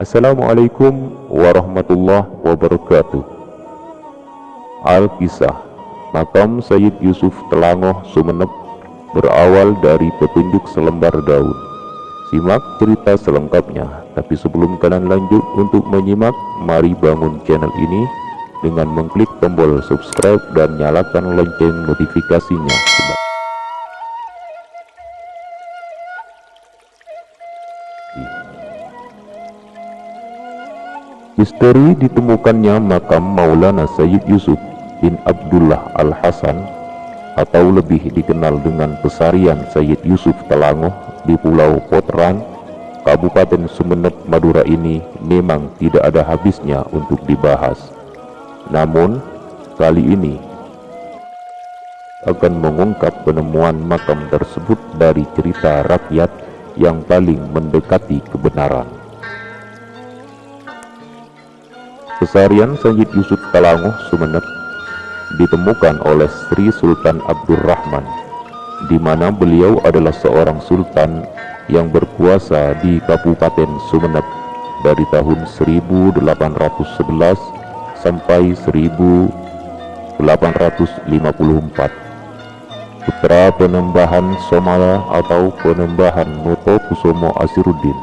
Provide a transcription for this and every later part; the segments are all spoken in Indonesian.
Assalamualaikum warahmatullahi wabarakatuh. Al-Kisah Makam Sayyid Yusuf Telangoh Sumeneb berawal dari petunjuk selembar daun. Simak cerita selengkapnya. Tapi sebelum kalian lanjut untuk menyimak, mari bangun channel ini dengan mengklik tombol subscribe dan nyalakan lonceng notifikasinya. Misteri ditemukannya makam Maulana Sayyid Yusuf bin Abdullah Al-Hasan atau lebih dikenal dengan Pesarian Sayyid Yusuf Telangoh di Pulau Potran, Kabupaten Sumeneb, Madura ini memang tidak ada habisnya untuk dibahas. Namun, kali ini akan mengungkap penemuan makam tersebut dari cerita rakyat yang paling mendekati kebenaran. Pesarian Sayyid Yusuf Telangoh Sumeneb ditemukan oleh Sri Sultan Abdurrahman, di mana beliau adalah seorang sultan yang berkuasa di Kabupaten Sumeneb dari tahun 1811 sampai 1854. Putra Penembahan Somala atau Penembahan Noto Kusumo Asiruddin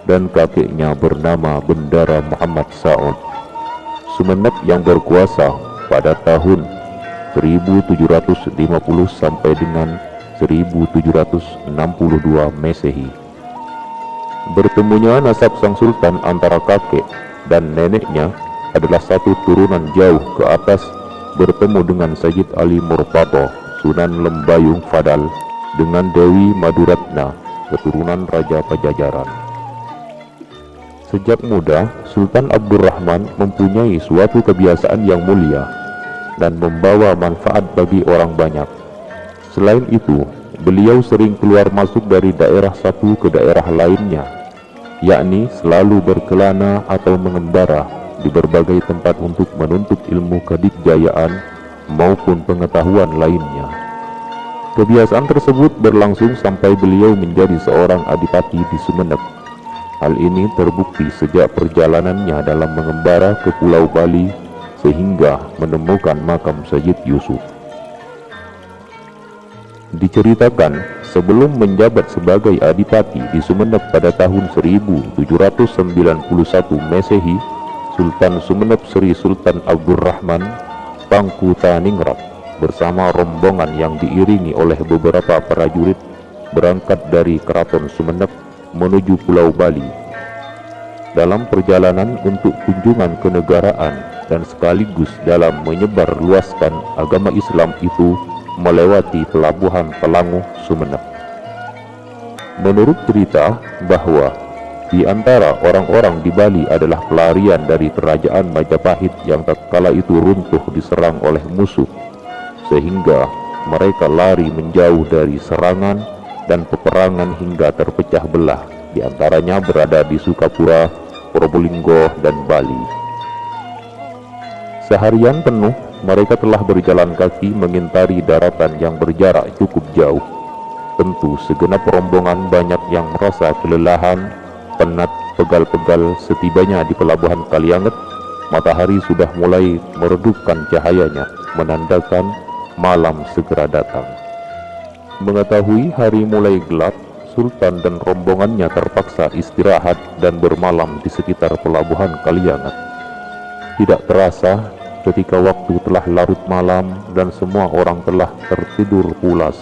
dan kakeknya bernama Bendara Muhammad Saud. Sumeneb yang berkuasa pada tahun 1750 sampai dengan 1762 Masehi. Bertemunya nasab sang sultan antara kakek dan neneknya adalah satu turunan jauh ke atas, bertemu dengan Sayyid Ali Murtado, Sunan Lembayung Fadal, dengan Dewi Maduratna, keturunan Raja Pajajaran. Sejak muda, Sultan Abdurrahman mempunyai suatu kebiasaan yang mulia dan membawa manfaat bagi orang banyak. Selain itu, beliau sering keluar masuk dari daerah satu ke daerah lainnya, yakni selalu berkelana atau mengembara di berbagai tempat untuk menuntut ilmu kedikjayaan maupun pengetahuan lainnya. Kebiasaan tersebut berlangsung sampai beliau menjadi seorang adipati di Sumeneb. Hal ini terbukti sejak perjalanannya dalam mengembara ke Pulau Bali sehingga menemukan makam Sayyid Yusuf. Diceritakan sebelum menjabat sebagai adipati di Sumeneb pada tahun 1791 Masehi, Sultan Sumeneb Sri Sultan Abdurrahman Pangku Taningrat bersama rombongan yang diiringi oleh beberapa prajurit berangkat dari Keraton Sumeneb menuju Pulau Bali. Dalam perjalanan untuk kunjungan kenegaraan dan sekaligus dalam menyebar luaskan agama Islam itu melewati pelabuhan Telangoh Sumeneb. Menurut cerita bahwa di antara orang-orang di Bali adalah pelarian dari kerajaan Majapahit yang tatkala itu runtuh diserang oleh musuh, sehingga mereka lari menjauh dari serangan dan peperangan hingga terpecah belah, di antaranya berada di Sukapura, Probolinggo, dan Bali. Seharian penuh mereka telah berjalan kaki mengintari daratan yang berjarak cukup jauh. Tentu segenap rombongan banyak yang merasa kelelahan, penat, pegal-pegal. Setibanya di pelabuhan Kalianget, matahari sudah mulai meredupkan cahayanya, menandakan malam segera datang. Mengetahui hari mulai gelap, Sultan dan rombongannya terpaksa istirahat dan bermalam di sekitar pelabuhan Kalianget. Tidak terasa, ketika waktu telah larut malam dan semua orang telah tertidur pulas,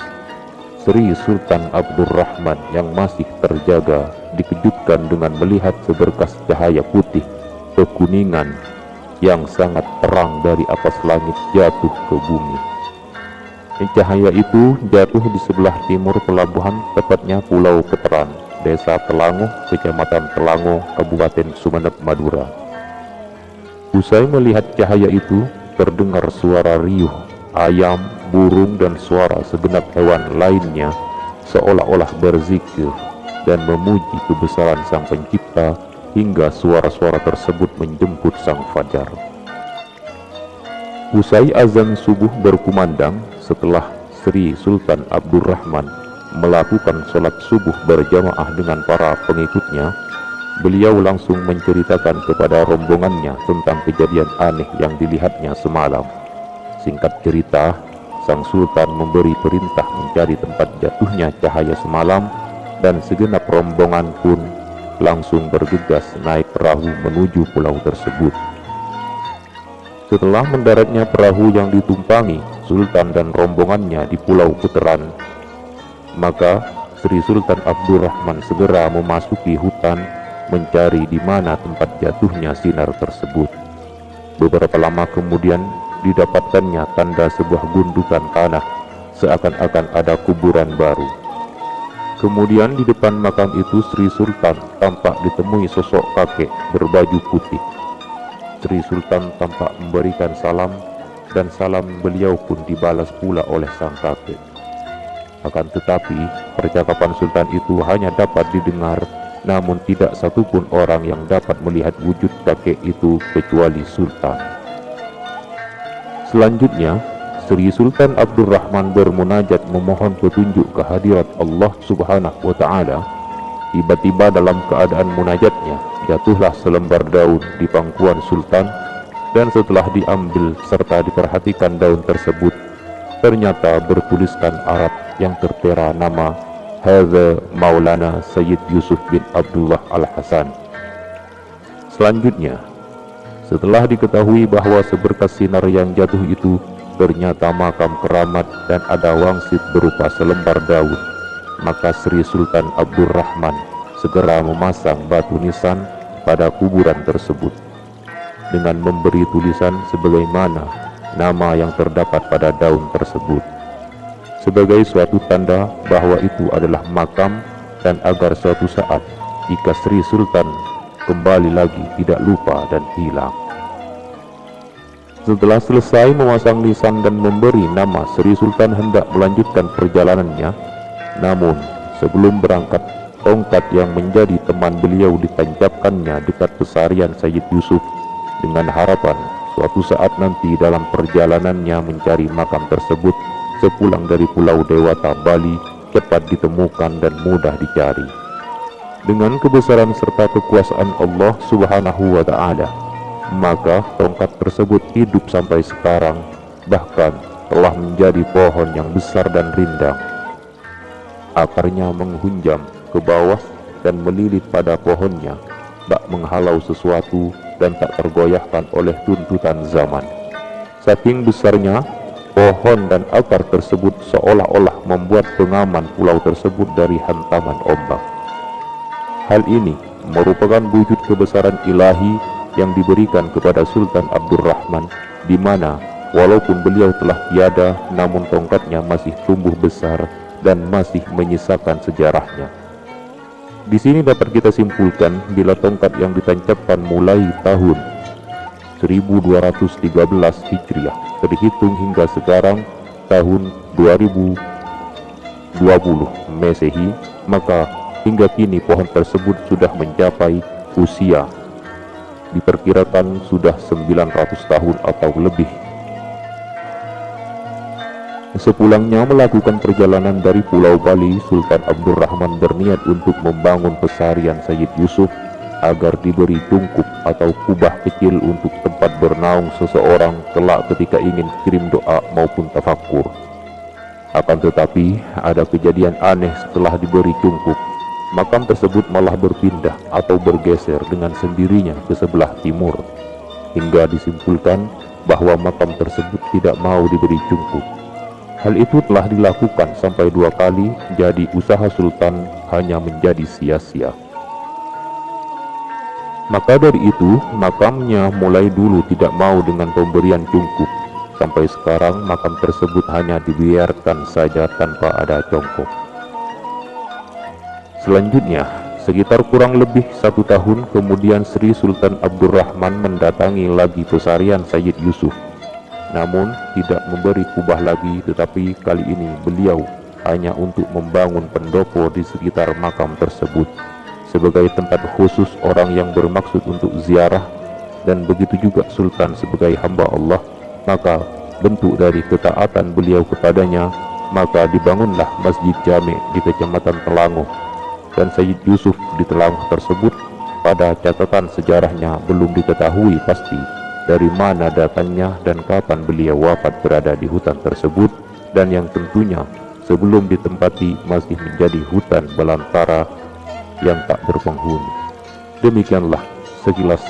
Sri Sultan Abdurrahman yang masih terjaga dikejutkan dengan melihat seberkas cahaya putih kekuningan yang sangat terang dari atas langit jatuh ke bumi. Cahaya itu jatuh di sebelah timur pelabuhan, tepatnya Pulau Potran, Desa Telangoh, Kecamatan Telangoh, Kabupaten Sumeneb, Madura. Usai melihat cahaya itu, terdengar suara riuh ayam, burung, dan suara segenap hewan lainnya seolah-olah berzikir dan memuji kebesaran Sang Pencipta, hingga suara-suara tersebut menjemput sang fajar. Usai azan subuh berkumandang, setelah Sri Sultan Abdurrahman melakukan sholat subuh berjamaah dengan para pengikutnya, beliau langsung menceritakan kepada rombongannya tentang kejadian aneh yang dilihatnya semalam. Singkat cerita, sang sultan memberi perintah mencari tempat jatuhnya cahaya semalam, dan segenap rombongan pun langsung bergegas naik perahu menuju pulau tersebut. Setelah mendaratnya perahu yang ditumpangi sultan dan rombongannya di Pulau Puteran, maka Sri Sultan Abdurrahman segera memasuki hutan mencari di mana tempat jatuhnya sinar tersebut. Beberapa lama kemudian didapatkannya tanda sebuah gundukan tanah, seakan-akan ada kuburan baru. Kemudian di depan makam itu Sri Sultan tampak ditemui sosok kakek berbaju putih. Sri Sultan tampak memberikan salam, dan salam beliau pun dibalas pula oleh sang kakek. Akan tetapi, percakapan Sultan itu hanya dapat didengar, namun tidak satupun orang yang dapat melihat wujud kakek itu kecuali Sultan. Selanjutnya, Sri Sultan Abdurrahman bermunajat memohon petunjuk kehadirat Allah Subhanahu wa Ta'ala. Tiba-tiba dalam keadaan munajatnya, jatuhlah selembar daun di pangkuan Sultan, dan setelah diambil serta diperhatikan daun tersebut, ternyata bertuliskan Arab yang tertera nama Hadza Maulana Sayyid Yusuf bin Abdullah Al-Hasan. Selanjutnya, setelah diketahui bahwa seberkas sinar yang jatuh itu ternyata makam keramat dan ada wangsit berupa selembar daun, maka Sri Sultan Abdurrahman segera memasang batu nisan pada kuburan tersebut dengan memberi tulisan sebagaimana nama yang terdapat pada daun tersebut, sebagai suatu tanda bahwa itu adalah makam, dan agar suatu saat jika Sri Sultan kembali lagi tidak lupa dan hilang. Setelah selesai memasang nisan dan memberi nama, Sri Sultan hendak melanjutkan perjalanannya. Namun sebelum berangkat, tongkat yang menjadi teman beliau ditancapkannya dekat pesarian Sayyid Yusuf, dengan harapan suatu saat nanti dalam perjalanannya mencari makam tersebut sepulang dari Pulau Dewata, Bali, cepat ditemukan dan mudah dicari. Dengan kebesaran serta kekuasaan Allah Subhanahu wa Ta'ala, maka tongkat tersebut hidup sampai sekarang, bahkan telah menjadi pohon yang besar dan rindang. Akarnya menghunjam ke bawah dan melilit pada pohonnya, tak menghalau sesuatu dan tak tergoyahkan oleh tuntutan zaman. Saking besarnya, pohon dan akar tersebut seolah-olah membuat pengaman pulau tersebut dari hantaman ombak. Hal ini merupakan wujud kebesaran ilahi yang diberikan kepada Sultan Abdurrahman, di mana walaupun beliau telah tiada, namun tongkatnya masih tumbuh besar dan masih menyisakan sejarahnya. Di sini dapat kita simpulkan bila tongkat yang ditancapkan mulai tahun 1213 Hijriah terhitung hingga sekarang tahun 2020 Masehi, maka hingga kini pohon tersebut sudah mencapai usia diperkirakan sudah 900 tahun atau lebih. Sepulangnya melakukan perjalanan dari Pulau Bali, Sultan Abdurrahman berniat untuk membangun pesarian Sayyid Yusuf agar diberi tungkup atau kubah kecil untuk tempat bernaung seseorang kelak ketika ingin kirim doa maupun tafakkur. Akan tetapi ada kejadian aneh setelah diberi tungkup. Makam tersebut malah berpindah atau bergeser dengan sendirinya ke sebelah timur, hingga disimpulkan bahwa makam tersebut tidak mau diberi tungkup. Hal itu telah dilakukan sampai 2 kali, jadi usaha Sultan hanya menjadi sia-sia. Maka dari itu, makamnya mulai dulu tidak mau dengan pemberian tungkup. Sampai sekarang makam tersebut hanya dibiarkan saja tanpa ada congkok. Selanjutnya, sekitar kurang lebih 1 tahun kemudian Sri Sultan Abdurrahman mendatangi lagi pesarian Sayyid Yusuf. Namun tidak memberi kubah lagi, tetapi kali ini beliau hanya untuk membangun pendopo di sekitar makam tersebut sebagai tempat khusus orang yang bermaksud untuk ziarah, dan begitu juga Sultan sebagai hamba Allah maka bentuk dari ketaatan beliau kepadanya, maka dibangunlah Masjid Jami' di Kecamatan Telanguh. Dan Sayyid Yusuf di Telanguh tersebut pada catatan sejarahnya belum diketahui pasti dari mana datangnya dan kapan beliau wafat berada di hutan tersebut, dan yang tentunya sebelum ditempati masih menjadi hutan belantara yang tak berpenghuni. Demikianlah sekilas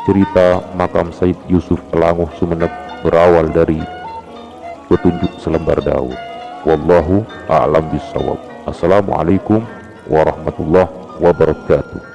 cerita makam Sayyid Yusuf Telanguh Sumeneb berawal dari petunjuk selembar daun. Wallahu a'lam bishawab. Assalamualaikum warahmatullahi wabarakatuh.